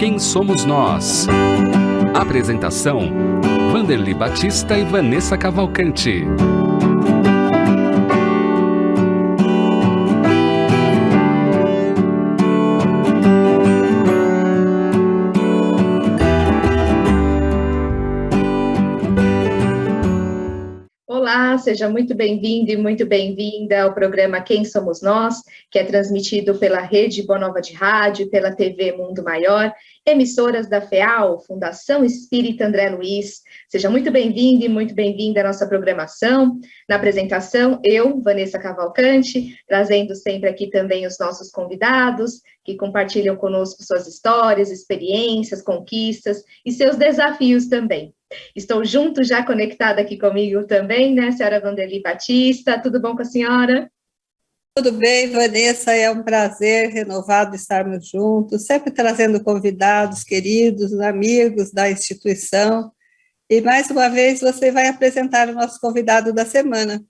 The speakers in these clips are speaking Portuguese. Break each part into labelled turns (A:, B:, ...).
A: Quem Somos Nós? Apresentação: Vanderly Batista e Vanessa Cavalcante.
B: Olá, seja muito bem-vindo e muito bem-vinda ao programa Quem Somos Nós, que é transmitido pela Rede Boa Nova de Rádio e pela TV Mundo Maior, emissoras da FEAL, Fundação Espírita André Luiz. Seja muito bem-vindo e muito bem-vinda à nossa programação. Na apresentação, eu, Vanessa Cavalcante, trazendo sempre aqui também os nossos convidados, que compartilham conosco suas histórias, experiências, conquistas e seus desafios também. Estou junto, já conectada aqui comigo também, né, senhora Vanderly Batista? Tudo bom com a senhora?
C: Tudo bem, Vanessa, é um prazer renovado estarmos juntos, sempre trazendo convidados queridos, amigos da instituição. E mais uma vez você vai apresentar o nosso convidado da semana.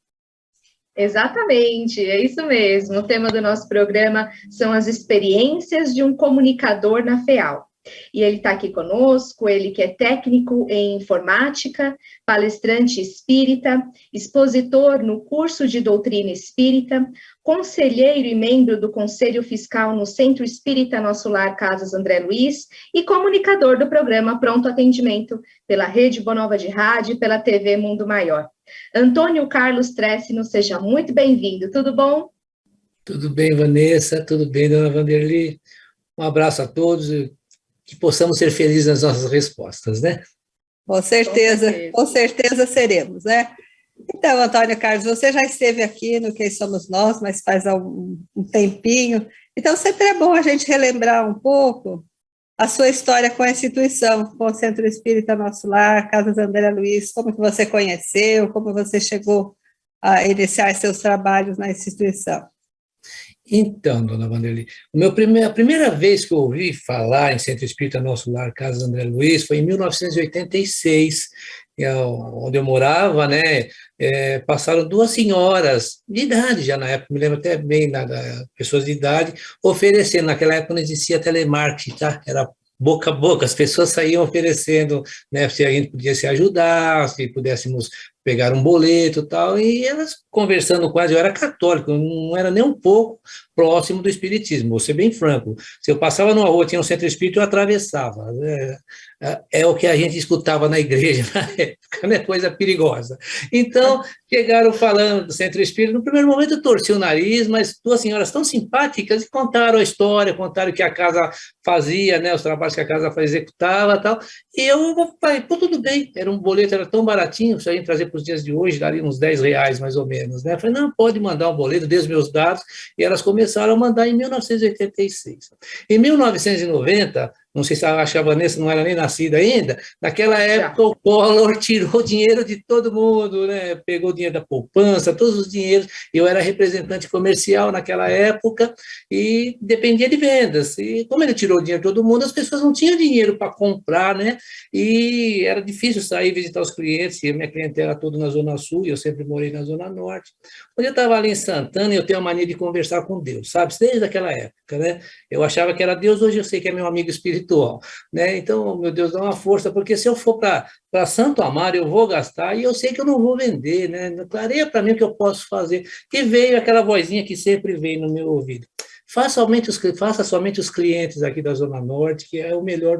B: Exatamente, é isso mesmo. O tema do nosso programa são as experiências de um comunicador na FEAL. E ele está aqui conosco, ele que é técnico em informática, palestrante espírita, expositor no curso de doutrina espírita, conselheiro e membro do Conselho Fiscal no Centro Espírita Nosso Lar Casas André Luiz e comunicador do programa Pronto Atendimento pela Rede Boa Nova de Rádio e pela TV Mundo Maior. Antônio Carlos Tressino, seja muito bem-vindo, tudo bom?
D: Tudo bem, Vanessa, tudo bem, dona Vanderly? Um abraço a todos, que possamos ser felizes nas nossas respostas, né?
C: Com certeza seremos, né? Então, Antônio Carlos, você já esteve aqui no Quem Somos Nós, mas faz um tempinho, então sempre é bom a gente relembrar um pouco a sua história com a instituição, com o Centro Espírita Nosso Lar, Casas André Luiz, como que você conheceu, como você chegou a iniciar seus trabalhos na instituição.
D: Então, dona Vanderly, a primeira vez que eu ouvi falar em Centro Espírita Nosso Lar, Casas André Luiz, foi em 1986, onde eu morava, né? Passaram duas senhoras de idade já na época, me lembro até bem da pessoas de idade, oferecendo, naquela época não existia telemarketing, tá? Era boca a boca, as pessoas saíam oferecendo, né, se a gente podia se ajudar, se pudéssemos pegar um boleto e tal, e elas conversando quase, eu era católico, eu não era nem um pouco próximo do espiritismo, vou ser bem franco, se eu passava numa rua, tinha um centro espírita, eu atravessava, é o que a gente escutava na igreja na época, né, coisa perigosa. Então, chegaram falando do centro espírita, no primeiro momento eu torci o nariz, mas duas senhoras tão simpáticas e contaram a história, contaram o que a casa fazia, né, os trabalhos que a casa executava e tal, e eu falei, pô, tudo bem, era um boleto, era tão baratinho, se a gente trazer para os dias de hoje, daria uns R$10 mais ou menos, né, eu falei, não, pode mandar um boleto, dei os meus dados, e elas começaram a mandar em 1986. Em 1990, não sei se a Vanessa não era nem nascida ainda, naquela época o Collor tirou o dinheiro de todo mundo, né? Pegou o dinheiro da poupança, todos os dinheiros, eu era representante comercial naquela época e dependia de vendas, e como ele tirou o dinheiro de todo mundo, as pessoas não tinham dinheiro para comprar, né? E era difícil sair visitar os clientes, e a minha clientela era toda na Zona Sul, e eu sempre morei na Zona Norte. Quando eu estava ali em Santana, eu tenho a mania de conversar com Deus, sabe? Desde aquela época, né? Eu achava que era Deus, hoje eu sei que é meu amigo espiritual, né? Então, meu Deus, dá uma força, porque se eu for para Santo Amaro, eu vou gastar e eu sei que eu não vou vender, né? Clareia para mim o que eu posso fazer. E veio aquela vozinha que sempre vem no meu ouvido. Faça somente os clientes aqui da Zona Norte, que é o melhor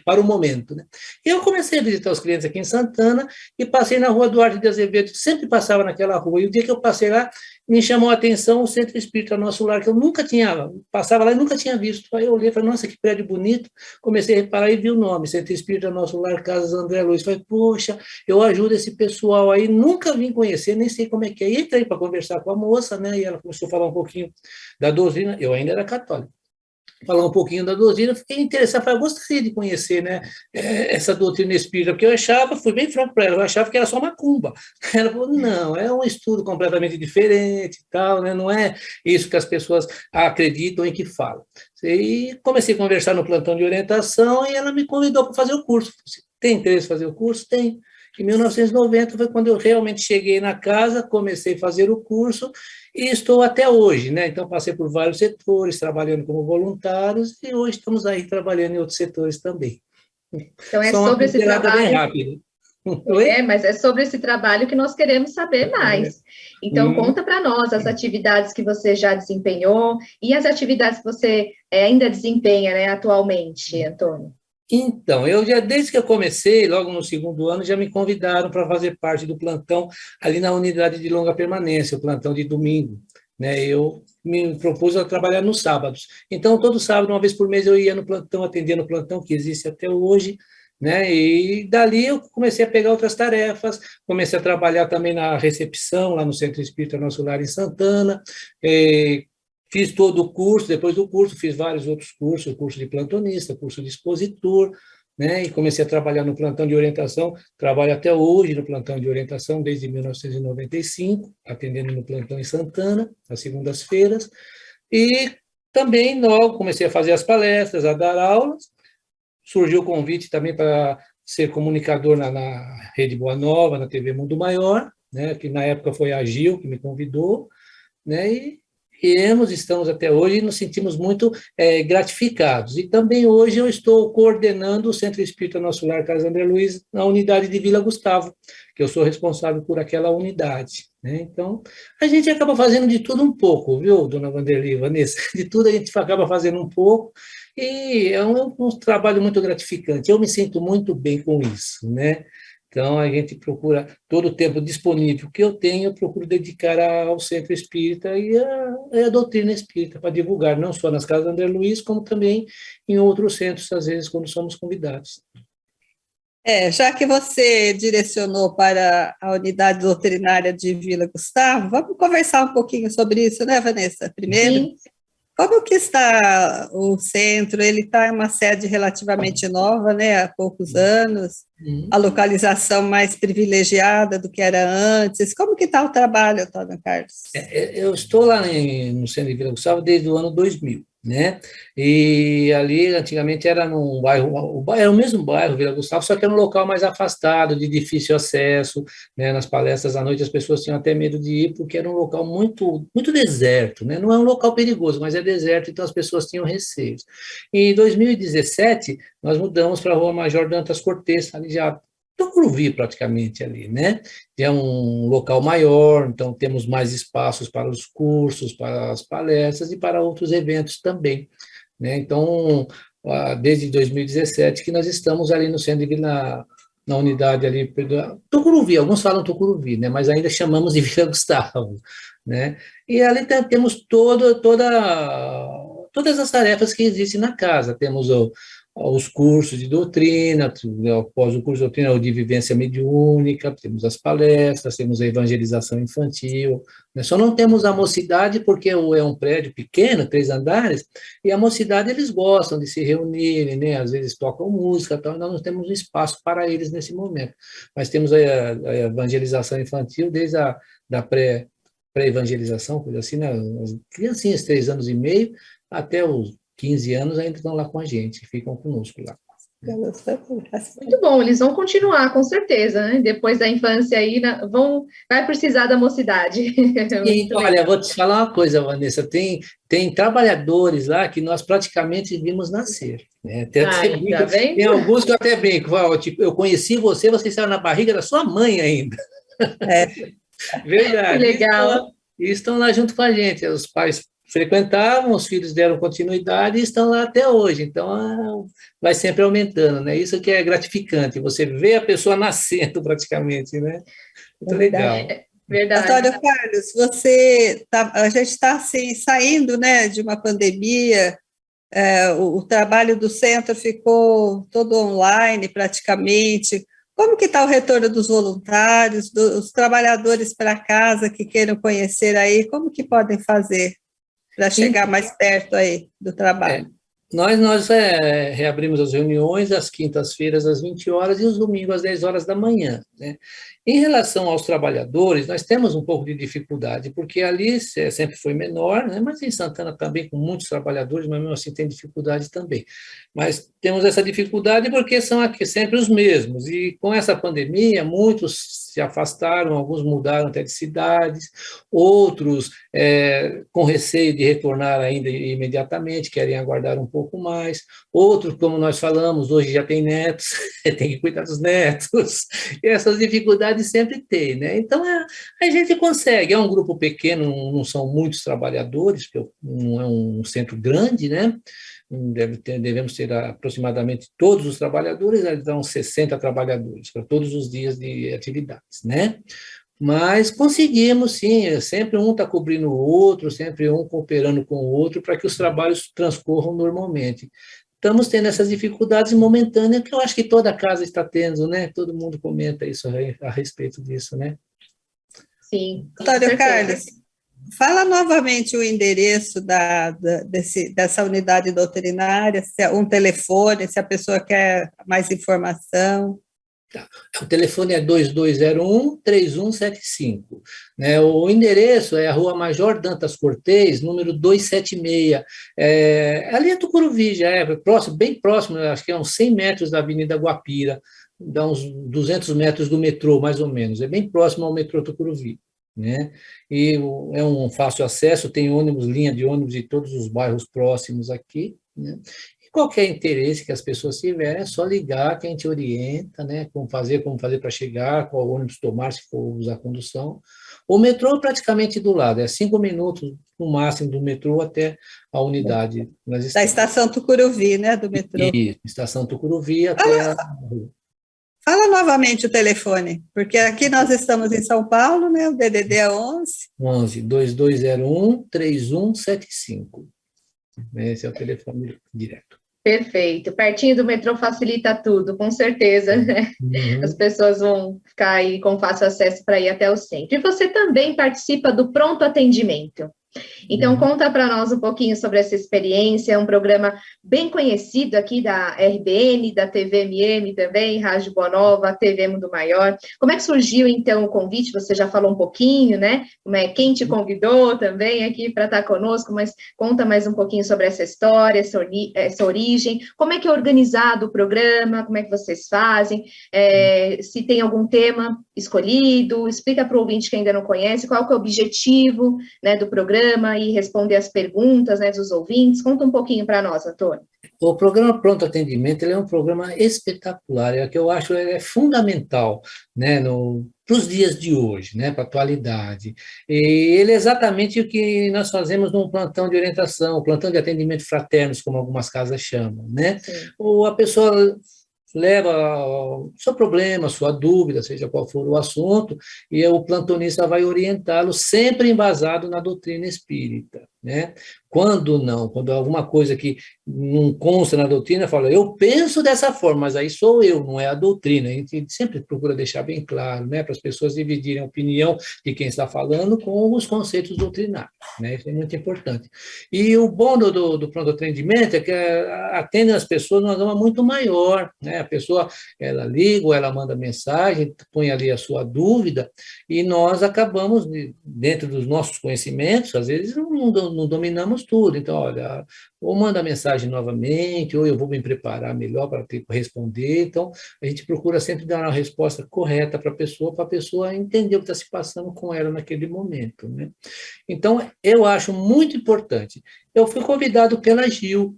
D: para o momento, né? E eu comecei a visitar os clientes aqui em Santana e passei na rua Duarte de Azevedo, sempre passava naquela rua, e o dia que eu passei lá, me chamou a atenção o Centro Espírita Nosso Lar, que eu nunca tinha, passava lá e nunca tinha visto. Aí eu olhei e falei, nossa, que prédio bonito, comecei a reparar e vi o nome, Centro Espírita Nosso Lar, Casas André Luiz. Falei, poxa, eu ajudo esse pessoal aí, nunca vim conhecer, nem sei como é que é. E entrei para conversar com a moça, né, e ela começou a falar um pouquinho da doutrina, eu ainda era católico. Falar um pouquinho da doutrina, fiquei interessado, eu gostaria de conhecer, né, essa doutrina espírita, porque eu achava, fui bem franco para ela, eu achava que era só macumba. Ela falou, não, é um estudo completamente diferente e tal, né, não é isso que as pessoas acreditam e que falam. E comecei a conversar no plantão de orientação e ela me convidou para fazer o curso. Tem interesse em fazer o curso? Tem. Em 1990 foi quando eu realmente cheguei na casa, comecei a fazer o curso e estou até hoje, né? Então, passei por vários setores, trabalhando como voluntários, e hoje estamos aí trabalhando em outros setores também.
B: Então, é
D: Só uma
B: sobre esse
D: pincelada bem
B: trabalho.
D: rápida. Oi?
B: Mas é sobre esse trabalho que nós queremos saber mais. Então, conta para nós as atividades que você já desempenhou e as atividades que você ainda desempenha, né, atualmente, Antônio.
D: Então, eu já, desde que eu comecei, logo no segundo ano, já me convidaram para fazer parte do plantão ali na unidade de longa permanência, o plantão de domingo, né? Eu me propus a trabalhar nos sábados. Então, todo sábado, uma vez por mês, eu ia no plantão, atendendo o plantão, que existe até hoje, né? E dali eu comecei a pegar outras tarefas, comecei a trabalhar também na recepção, lá no Centro Espírita Nosso Lar, em Santana. Fiz todo o curso, depois do curso fiz vários outros cursos, curso de plantonista, curso de expositor, né? E comecei a trabalhar no plantão de orientação, trabalho até hoje no plantão de orientação, desde 1995, atendendo no plantão em Santana, às segundas-feiras, e também logo comecei a fazer as palestras, a dar aulas, surgiu o convite também para ser comunicador na Rede Boa Nova, na TV Mundo Maior, né? Que na época foi a Gil que me convidou, né? E estamos até hoje e nos sentimos muito gratificados. E também hoje eu estou coordenando o Centro Espírita Nosso Lar Casa André Luiz na unidade de Vila Gustavo, que eu sou responsável por aquela unidade, né? Então, a gente acaba fazendo de tudo um pouco, viu, dona Vanderlei, Vanessa? De tudo a gente acaba fazendo um pouco, e é um trabalho muito gratificante. Eu me sinto muito bem com isso, né? Então, a gente procura todo o tempo disponível que eu tenho, eu procuro dedicar ao Centro Espírita e à doutrina espírita, para divulgar, não só nas casas André Luiz, como também em outros centros, às vezes, quando somos convidados.
C: Já que você direcionou para a unidade doutrinária de Vila Gustavo, vamos conversar um pouquinho sobre isso, né, Vanessa? Primeiro, sim. Como que está o centro? Ele está em uma sede relativamente nova, né, há poucos anos, a localização mais privilegiada do que era antes. Como que está o trabalho, Antônio Carlos?
D: Eu estou lá no centro de Vila Gustavo desde o ano 2000, né? E ali antigamente era num bairro, era o mesmo bairro, Vila Gustavo, só que era um local mais afastado, de difícil acesso, né? Nas palestras à noite as pessoas tinham até medo de ir, porque era um local muito, muito deserto, né? Não é um local perigoso, mas é deserto, então as pessoas tinham receios. Em 2017, nós mudamos para a Rua Major Dantas Cortes, ali já Tucuruvi praticamente ali, né? É um local maior, então temos mais espaços para os cursos, para as palestras e para outros eventos também, né? Então, desde 2017 que nós estamos ali no centro de Vila, na unidade ali, Tucuruvi, alguns falam Tucuruvi, né? Mas ainda chamamos de Vila Gustavo, né? E ali temos todas as tarefas que existem na casa, temos os cursos de doutrina, após o curso de doutrina, o de vivência mediúnica, temos as palestras, temos a evangelização infantil, né? Só não temos a mocidade porque é um prédio pequeno, 3 andares, e a mocidade eles gostam de se reunirem, né? Às vezes tocam música, então nós não temos um espaço para eles nesse momento, mas temos a evangelização infantil desde a pré-evangelização, coisa assim, né? As criancinhas, 3 anos e meio, até os 15 anos ainda estão lá com a gente, ficam conosco lá.
B: Muito bom, eles vão continuar, com certeza, né? Depois da infância aí, vai precisar da mocidade.
D: E, olha, vou te falar uma coisa, Vanessa, tem trabalhadores lá que nós praticamente vimos nascer, né? Tem alguns que eu até brinco, tipo, eu conheci você estava na barriga da sua mãe ainda. Verdade.
B: Que legal.
D: E estão lá junto com a gente, os pais frequentavam, os filhos deram continuidade e estão lá até hoje, então vai sempre aumentando, né? Isso que é gratificante, você vê a pessoa nascendo praticamente, né? Muito legal.
B: Verdade.
C: Antônio Carlos, a gente está assim, saindo, né, de uma pandemia, o trabalho do centro ficou todo online praticamente. Como que está o retorno dos voluntários, dos trabalhadores para casa que queiram conhecer aí, como que podem fazer para chegar mais perto aí do trabalho?
D: Nós reabrimos as reuniões às quintas-feiras, às 20 horas, e os domingos, às 10 horas da manhã, né? Em relação aos trabalhadores, nós temos um pouco de dificuldade, porque ali sempre foi menor, né? Mas em Santana também, com muitos trabalhadores, mas mesmo assim tem dificuldade também. Mas temos essa dificuldade porque são aqui sempre os mesmos, e com essa pandemia, muitos se afastaram, alguns mudaram até de cidades, outros com receio de retornar ainda imediatamente, querem aguardar um pouco mais, outros, como nós falamos, hoje já tem netos, tem que cuidar dos netos, e essas dificuldades sempre tem, né? Então, a gente consegue, é um grupo pequeno, não são muitos trabalhadores, porque não é um centro grande, né? Devemos ter aproximadamente todos os trabalhadores, então 60 trabalhadores para todos os dias de atividades, né? Mas conseguimos, sim, sempre um está cobrindo o outro, sempre um cooperando com o outro para que os trabalhos transcorram normalmente. Estamos tendo essas dificuldades momentâneas que eu acho que toda casa está tendo, né? Todo mundo comenta isso a respeito disso, né?
B: Sim.
C: Antônio Carlos, fala novamente o endereço dessa unidade doutrinária, se é um telefone, se a pessoa quer mais informação.
D: Tá. O telefone é 2201-3175. Né? O endereço é a Rua Major Dantas Cortês, número 276. Ali é Tucuruvi, já é próximo, bem próximo, acho que é uns 100 metros da Avenida Guapira, dá uns 200 metros do metrô, mais ou menos. É bem próximo ao metrô Tucuruvi. Né? E é um fácil acesso, tem ônibus, linha de ônibus de todos os bairros próximos aqui, né? Qualquer interesse que as pessoas tiverem, é só ligar que a gente orienta, né, como fazer para chegar, qual ônibus tomar, se for usar a condução. O metrô é praticamente do lado, é 5 minutos no máximo do metrô até a unidade.
C: Da estação Tucuruvi, né, do metrô.
D: Isso, estação Tucuruvi até a rua.
C: Fala novamente o telefone, porque aqui nós estamos em São Paulo, né, o DDD é
D: 11-2201-3175. Esse é o telefone direto.
B: Perfeito. Pertinho do metrô facilita tudo, com certeza, né? Uhum. As pessoas vão ficar aí com fácil acesso para ir até o centro. E você também participa do pronto atendimento. Então, conta para nós um pouquinho sobre essa experiência, é um programa bem conhecido aqui da RBN, da TVMM também, Rádio Boa Nova, TV Mundo Maior. Como é que surgiu, então, o convite? Você já falou um pouquinho, né? Quem te convidou também aqui para estar conosco, mas conta mais um pouquinho sobre essa história, essa origem. Como é que é organizado o programa? Como é que vocês fazem? Se tem algum tema escolhido? Explica para o ouvinte que ainda não conhece qual que é o objetivo, né, do programa, e responder as perguntas, né, dos ouvintes. Conta um pouquinho para nós, Antônio.
D: O programa Pronto Atendimento ele é um programa espetacular, é que eu acho fundamental, né, para os dias de hoje, né, para a atualidade. E ele é exatamente o que nós fazemos num plantão de orientação, plantão de atendimento fraternos, como algumas casas chamam, né? Ou a pessoa leva o seu problema, a sua dúvida, seja qual for o assunto, e o plantonista vai orientá-lo, sempre embasado na doutrina espírita, né? Quando alguma coisa que não consta na doutrina, fala, eu penso dessa forma, mas aí sou eu, não é a doutrina. A gente sempre procura deixar bem claro, né, para as pessoas dividirem a opinião de quem está falando com os conceitos doutrinários, né? Isso é muito importante. E o bom do pronto atendimento é que atende as pessoas de uma gama muito maior, né? A pessoa, ela liga ou ela manda mensagem, põe ali a sua dúvida, e nós acabamos, dentro dos nossos conhecimentos, às vezes não dominamos tudo, então, olha, ou manda mensagem novamente, ou eu vou me preparar melhor para responder, então, a gente procura sempre dar uma resposta correta para a pessoa entender o que está se passando com ela naquele momento, né? Então, eu acho muito importante. Eu fui convidado pela Gil,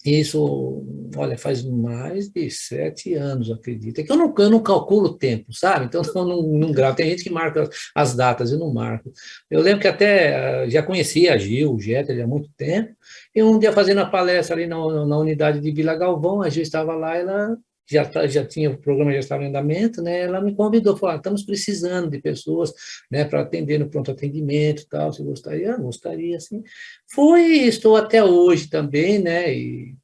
D: isso, olha, faz mais de 7 anos, acredito. É que eu não calculo o tempo, sabe? Então, eu não gravo. Tem gente que marca as datas, eu não marco. Eu lembro que até já conhecia a Gil, o Jeter, há muito tempo, e um dia fazendo a palestra ali na unidade de Vila Galvão, a Gil estava lá, ela já tinha, o programa já estava em andamento, né? Ela me convidou, falou, estamos precisando de pessoas, né, para atender no pronto atendimento e tal, você gostaria? Eu gostaria, sim. Estou até hoje também, né, e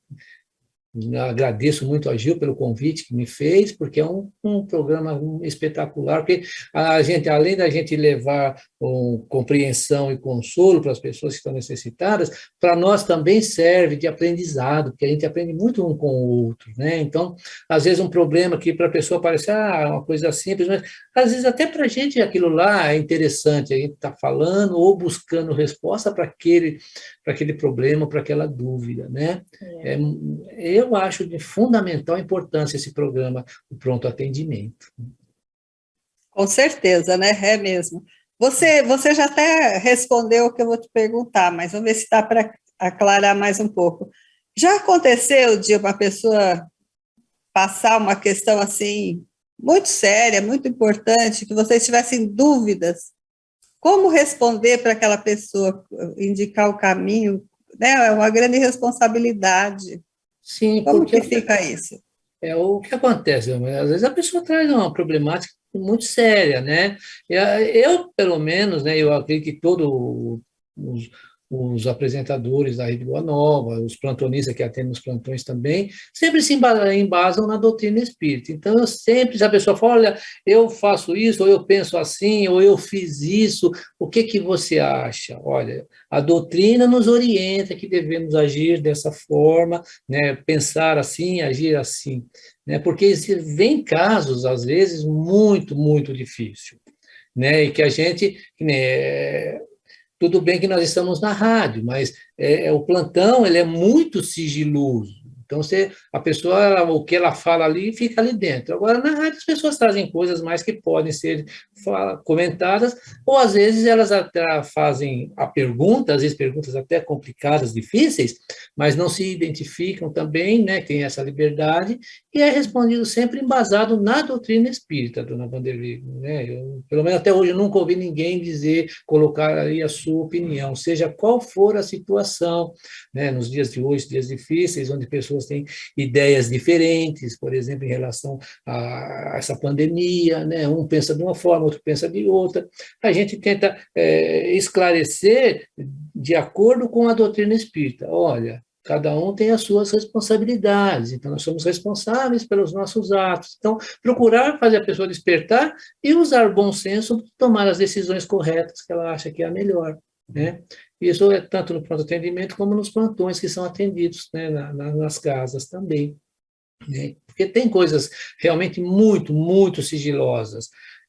D: Agradeço muito a Gil pelo convite que me fez, porque é um programa espetacular, porque a gente, além da gente levar compreensão e consolo para as pessoas que estão necessitadas, para nós também serve de aprendizado, porque a gente aprende muito um com o outro, né? Então, às vezes um problema que para a pessoa parece uma coisa simples, mas às vezes até para a gente aquilo lá é interessante, a gente está falando ou buscando resposta para aquele problema, para aquela dúvida, né? Eu acho de fundamental importância esse programa, o pronto atendimento.
C: Com certeza, né? É mesmo. Você já até respondeu o que eu vou te perguntar, mas vamos ver se dá para aclarar mais um pouco. Já aconteceu de uma pessoa passar uma questão assim, muito séria, muito importante, que vocês tivessem dúvidas? Como responder para aquela pessoa, indicar o caminho, né? É uma grande responsabilidade.
D: Sim,
C: como que fica isso?
D: O que acontece, às vezes a pessoa traz uma problemática muito séria, né? Eu pelo menos, né, eu acredito que todos os apresentadores da Rede Boa Nova, os plantonistas que atendem os plantões também, sempre se embasam na doutrina espírita. Então, se a pessoa fala, olha, eu faço isso, ou eu penso assim, ou eu fiz isso, o que você acha? Olha, a doutrina nos orienta que devemos agir dessa forma, né, pensar assim, agir assim, né, porque vem casos, às vezes, muito, muito difíceis, né, e que a gente... Tudo bem que nós estamos na rádio, mas o plantão ele é muito sigiloso. Então, a pessoa, o que ela fala ali, fica ali dentro. Agora, na rádio, as pessoas trazem coisas mais que podem ser comentadas, ou às vezes elas até fazem a pergunta, às vezes perguntas até complicadas, difíceis, mas não se identificam também, né, tem essa liberdade, e é respondido sempre embasado na doutrina espírita, dona Vanderlei, né? Pelo menos até hoje, eu nunca ouvi ninguém colocar aí a sua opinião, seja qual for a situação, né, nos dias de hoje, dias difíceis, onde pessoas têm ideias diferentes, por exemplo, em relação a essa pandemia, né? Um pensa de uma forma, outro pensa de outra. A gente tenta esclarecer de acordo com a doutrina espírita. Olha, cada um tem as suas responsabilidades, então nós somos responsáveis pelos nossos atos. Então, procurar fazer a pessoa despertar e usar bom senso para tomar as decisões corretas que ela acha que é a melhor, né? Isso é tanto no pronto atendimento como nos plantões que são atendidos, né, nas casas também, né? Porque tem coisas realmente muito, muito sigilosas,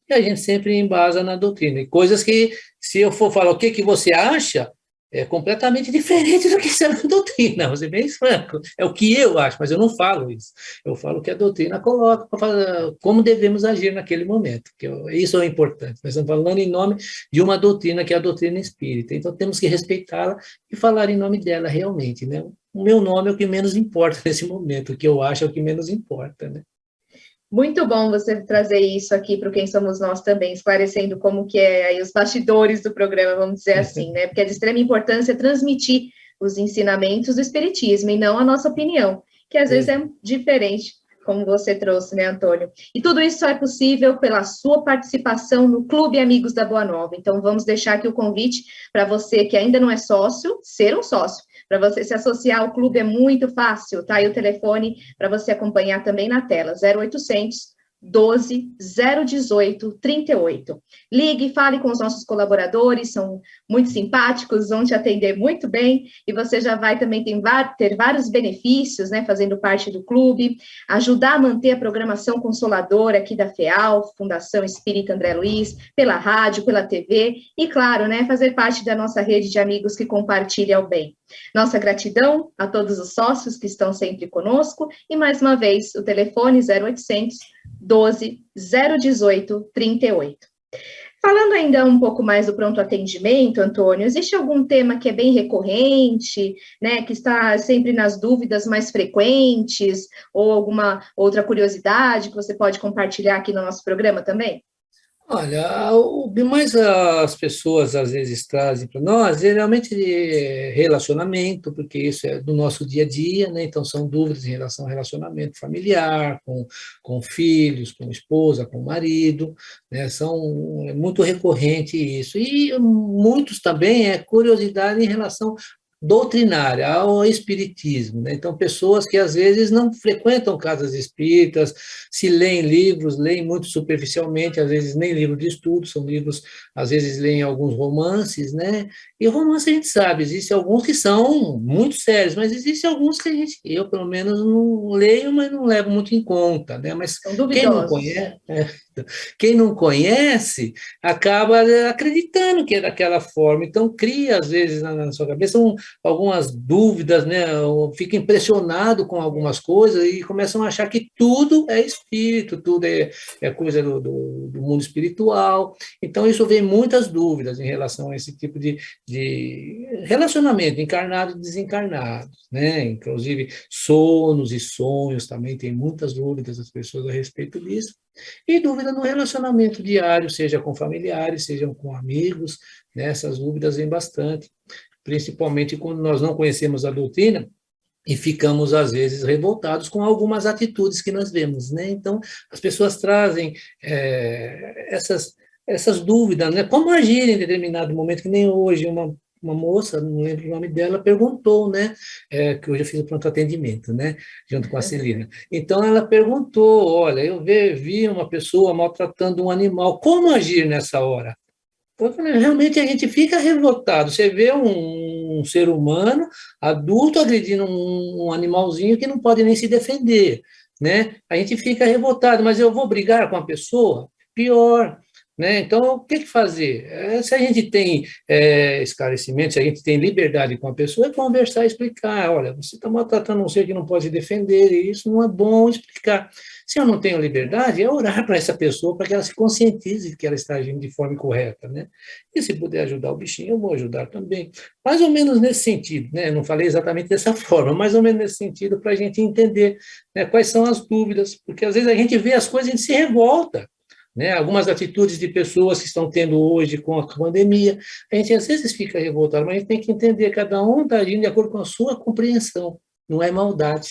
D: e a gente sempre embasa na doutrina, e coisas que, se eu for falar o que você acha, é completamente diferente do que está na doutrina, vou ser bem franco, é o que eu acho, mas eu não falo isso, eu falo o que a doutrina coloca, para falar como devemos agir naquele momento, isso é importante, nós estamos falando em nome de uma doutrina, que é a doutrina espírita, então temos que respeitá-la e falar em nome dela realmente, né? O meu nome é o que menos importa nesse momento, o que eu acho é o que menos importa, né?
B: Muito bom você trazer isso aqui para Quem Somos Nós também, esclarecendo como que é aí os bastidores do programa, vamos dizer assim, né? Porque é de extrema importância transmitir os ensinamentos do Espiritismo e não a nossa opinião, que às vezes é diferente, como você trouxe, né, Antônio? E tudo isso só é possível pela sua participação no Clube Amigos da Boa Nova. Então, vamos deixar aqui o convite para você que ainda não é sócio, ser um sócio. Para você se associar ao clube é muito fácil, tá? E o telefone para você acompanhar também na tela, 0800 12 018 38. Ligue, fale com os nossos colaboradores, são muito simpáticos, vão te atender muito bem, e você já vai também ter vários benefícios, né, fazendo parte do clube, ajudar a manter a programação consoladora aqui da FEAL, Fundação Espírita André Luiz, pela rádio, pela TV, e claro, né, fazer parte da nossa rede de amigos que compartilha o bem. Nossa gratidão a todos os sócios que estão sempre conosco, e mais uma vez, o telefone 0800 12 018 38. Falando ainda um pouco mais do pronto atendimento, Antônio, existe algum tema que é bem recorrente, né, que está sempre nas dúvidas mais frequentes, ou alguma outra curiosidade que você pode compartilhar aqui no nosso programa também?
D: Olha, o que mais as pessoas às vezes trazem para nós, geralmente é relacionamento, porque isso é do nosso dia a dia, né? Então são dúvidas em relação ao relacionamento familiar, com filhos, com esposa, com marido, né? É muito recorrente isso. E muitos também é curiosidade em relação doutrinária, ao espiritismo, né? Então, pessoas que às vezes não frequentam casas espíritas, se leem livros, leem muito superficialmente, às vezes nem livro de estudo, são livros, às vezes leem alguns romances, né? E romance a gente sabe, existem alguns que são muito sérios, mas existem alguns que eu pelo menos não leio, mas não levo muito em conta, né? Mas
B: São duvidosos.
D: Quem não conhece acaba acreditando que é daquela forma, então cria às vezes na sua cabeça algumas dúvidas, né? Ou fica impressionado com algumas coisas e começam a achar que tudo é espírito, tudo é coisa do mundo espiritual. Então, isso vem muitas dúvidas em relação a esse tipo de relacionamento, encarnado e desencarnado, né? Inclusive, sonos e sonhos também tem muitas dúvidas das pessoas a respeito disso. E dúvida no relacionamento diário, seja com familiares, seja com amigos, né? Essas dúvidas vêm bastante, principalmente quando nós não conhecemos a doutrina e ficamos, às vezes, revoltados com algumas atitudes que nós vemos, né? Então, as pessoas trazem essas dúvidas, né? Como agir em determinado momento, que nem hoje uma moça, não lembro o nome dela, perguntou, né? Que hoje eu fiz o pronto atendimento, né? Junto com a Celina. Então, ela perguntou, olha, eu vi uma pessoa maltratando um animal, como agir nessa hora? Realmente a gente fica revoltado. Você vê um ser humano adulto agredindo um animalzinho que não pode nem se defender, né? A gente fica revoltado, mas eu vou brigar com a pessoa? Pior, né? Então, o que fazer? Se a gente tem esclarecimento, se a gente tem liberdade com a pessoa, é conversar e explicar. Olha, você está maltratando um ser que não pode se defender, e isso não é bom explicar. Se eu não tenho liberdade, é orar para essa pessoa para que ela se conscientize que ela está agindo de forma incorreta, né? E se puder ajudar o bichinho, eu vou ajudar também. Mais ou menos nesse sentido, né? Não falei exatamente dessa forma, mais ou menos nesse sentido para a gente entender, né, quais são as dúvidas, porque às vezes a gente vê as coisas e a gente se revolta, né? Algumas atitudes de pessoas que estão tendo hoje com a pandemia, a gente às vezes fica revoltado, mas a gente tem que entender, cada um está agindo de acordo com a sua compreensão, não é maldade.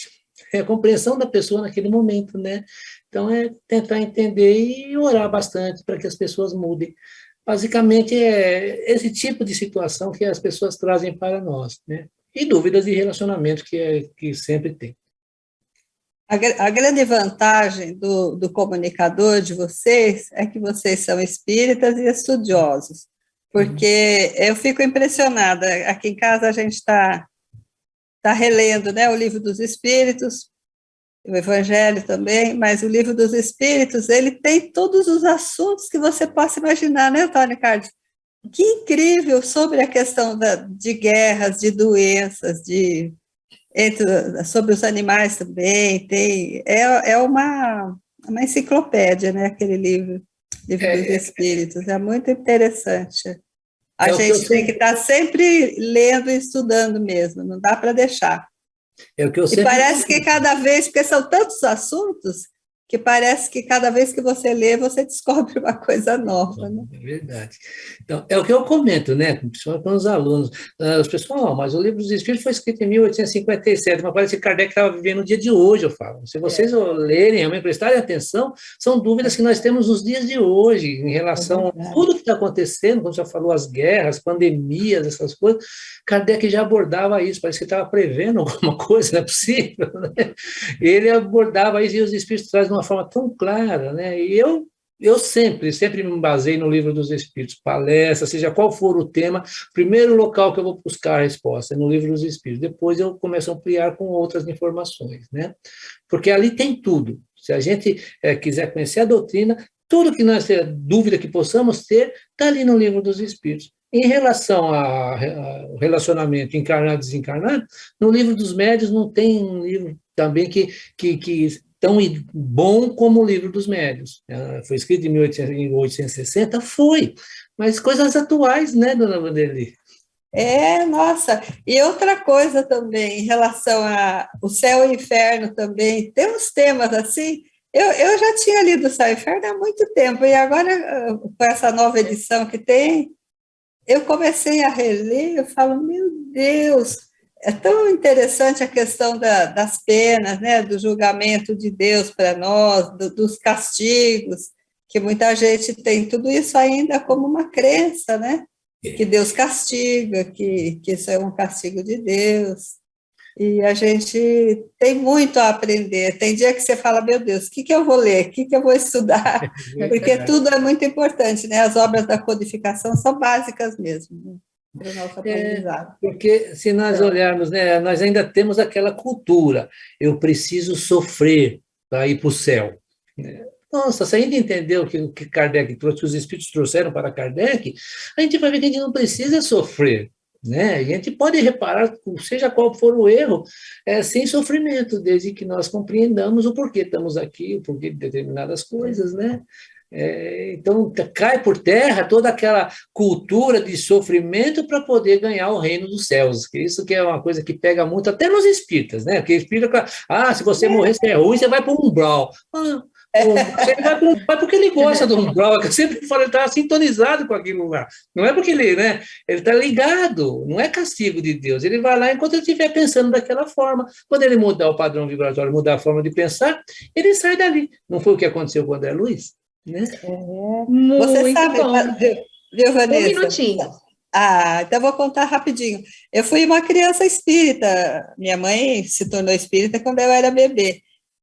D: É a compreensão da pessoa naquele momento, né? Então, é tentar entender e orar bastante para que as pessoas mudem. Basicamente, é esse tipo de situação que as pessoas trazem para nós, né? E dúvidas de relacionamento que sempre tem.
C: A grande vantagem do comunicador de vocês é que vocês são espíritas e estudiosos, porque eu fico impressionada. Aqui em casa a gente está relendo, né, o Livro dos Espíritos, o Evangelho também, mas o Livro dos Espíritos, ele tem todos os assuntos que você possa imaginar, né, Antônio Carlos? Que incrível sobre a questão de guerras, de doenças, sobre os animais também, é uma enciclopédia, né, aquele Livro dos Espíritos, é muito interessante. A gente tem que estar sempre lendo e estudando mesmo, não dá para deixar. E parece que cada vez, porque são tantos assuntos, que parece que cada vez que você lê, você descobre uma coisa nova, né?
D: É verdade. Então, é o que eu comento, né, principalmente com os alunos. Os pessoal, mas o Livro dos Espíritos foi escrito em 1857, mas parece que Kardec estava vivendo no dia de hoje, eu falo. Se vocês lerem, realmente prestarem atenção, são dúvidas que nós temos nos dias de hoje, em relação a tudo que está acontecendo, como você falou, as guerras, pandemias, essas coisas. Kardec já abordava isso, parece que estava prevendo alguma coisa, não é possível, né? Ele abordava isso e os Espíritos trazem uma forma tão clara, né? E eu sempre me basei no Livro dos Espíritos, palestra, seja qual for o tema, primeiro local que eu vou buscar a resposta é no Livro dos Espíritos, depois eu começo a ampliar com outras informações, né? Porque ali tem tudo. Se a gente quiser conhecer a doutrina, tudo que nós dúvida que possamos ter, está ali no Livro dos Espíritos. Em relação ao relacionamento encarnado e desencarnado, no Livro dos Médiuns não tem um livro também que tão bom como o Livro dos Médiuns. Foi escrito em 1860, foi, mas coisas atuais, né, dona Vanderly?
C: Nossa, e outra coisa também, em relação ao céu e inferno também, tem uns temas assim, eu já tinha lido o céu e inferno há muito tempo, e agora, com essa nova edição que tem, eu comecei a reler, eu falo, meu Deus, é tão interessante a questão das penas, né, do julgamento de Deus para nós, dos castigos, que muita gente tem tudo isso ainda como uma crença, né? que Deus castiga, que isso é um castigo de Deus. E a gente tem muito a aprender. Tem dia que você fala, meu Deus, o que eu vou ler? O que eu vou estudar? Porque tudo é muito importante, né? As obras da codificação são básicas mesmo, né? Para o nosso aprendizado.
D: Porque se nós olharmos, né, nós ainda temos aquela cultura, eu preciso sofrer para ir para o céu. Nossa, se a gente entendeu o que Kardec trouxe, que os espíritos trouxeram para Kardec, a gente vai ver que a gente não precisa sofrer. Né? A gente pode reparar, seja qual for o erro, sem sofrimento, desde que nós compreendamos o porquê estamos aqui, o porquê de determinadas coisas, né? Então, cai por terra toda aquela cultura de sofrimento para poder ganhar o reino dos céus, que isso que é uma coisa que pega muito, até nos espíritas, né? Porque espírita, se você morrer, você é ruim, você vai para um umbral. Ele vai porque ele gosta do umbral, que eu sempre falo, ele está sintonizado com aquilo lá. Não é porque ele, né? Ele está ligado, não é castigo de Deus. Ele vai lá enquanto ele estiver pensando daquela forma. Quando ele mudar o padrão vibratório, mudar a forma de pensar, ele sai dali. Não foi o que aconteceu com o André Luiz? Né?
C: Você sabe,
B: bom.
C: Viu, Vanessa?
B: 1 minutinho.
C: Então vou contar rapidinho. Eu fui uma criança espírita. Minha mãe se tornou espírita quando eu era bebê.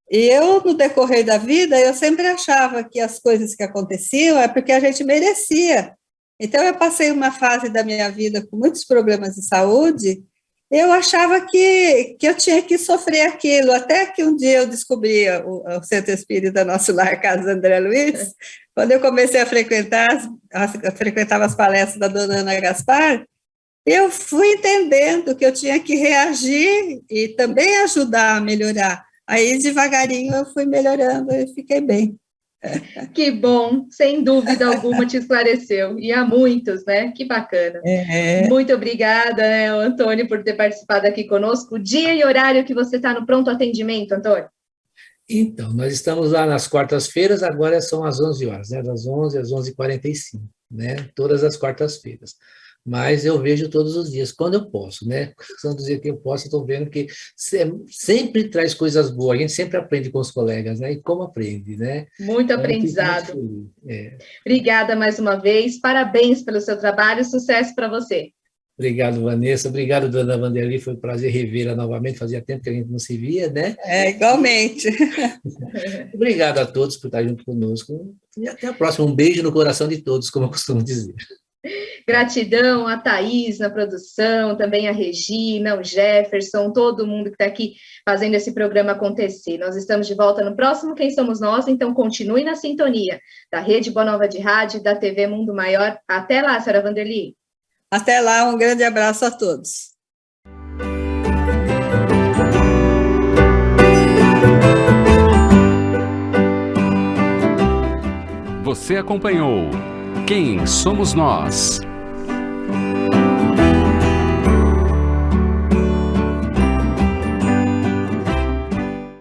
C: E eu, no decorrer da vida, eu sempre achava que as coisas que aconteciam é porque a gente merecia. Então, eu passei uma fase da minha vida com muitos problemas de saúde, eu achava que eu tinha que sofrer aquilo, até que um dia eu descobri o Centro Espírita Nosso Lar, Casa André Luiz, quando eu comecei a frequentava as palestras da dona Ana Gaspar, eu fui entendendo que eu tinha que reagir e também ajudar a melhorar. Aí, devagarinho, eu fui melhorando e fiquei bem.
B: Que bom, sem dúvida alguma te esclareceu. E há muitos, né? Que bacana. Muito obrigada, né, Antônio, por ter participado aqui conosco. O dia e horário que você está no pronto atendimento, Antônio?
D: Então, nós estamos lá nas quartas-feiras, agora são às 11 horas, né? Das 11 às 11h45, né? Todas as quartas-feiras. Mas eu vejo todos os dias, quando eu posso, né? São dizer que eu posso, estou vendo que sempre traz coisas boas, a gente sempre aprende com os colegas, né? E como aprende, né?
B: Muito aprendizado. Obrigada mais uma vez, parabéns pelo seu trabalho, sucesso para você.
D: Obrigado, Vanessa, obrigado, dona Vanderly, foi um prazer revê-la novamente, fazia tempo que a gente não se via, né?
C: Igualmente.
D: Obrigado a todos por estar junto conosco, e até a próxima, um beijo no coração de todos, como eu costumo dizer.
B: Gratidão a Thaís na produção, também a Regina, o Jefferson, todo mundo que está aqui fazendo esse programa acontecer. Nós estamos de volta no próximo Quem Somos Nós, então continue na sintonia da Rede Boa Nova de Rádio e da TV Mundo Maior. Até lá, senhora Vanderly.
C: Até lá, um grande abraço a todos.
A: Você acompanhou Quem Somos Nós?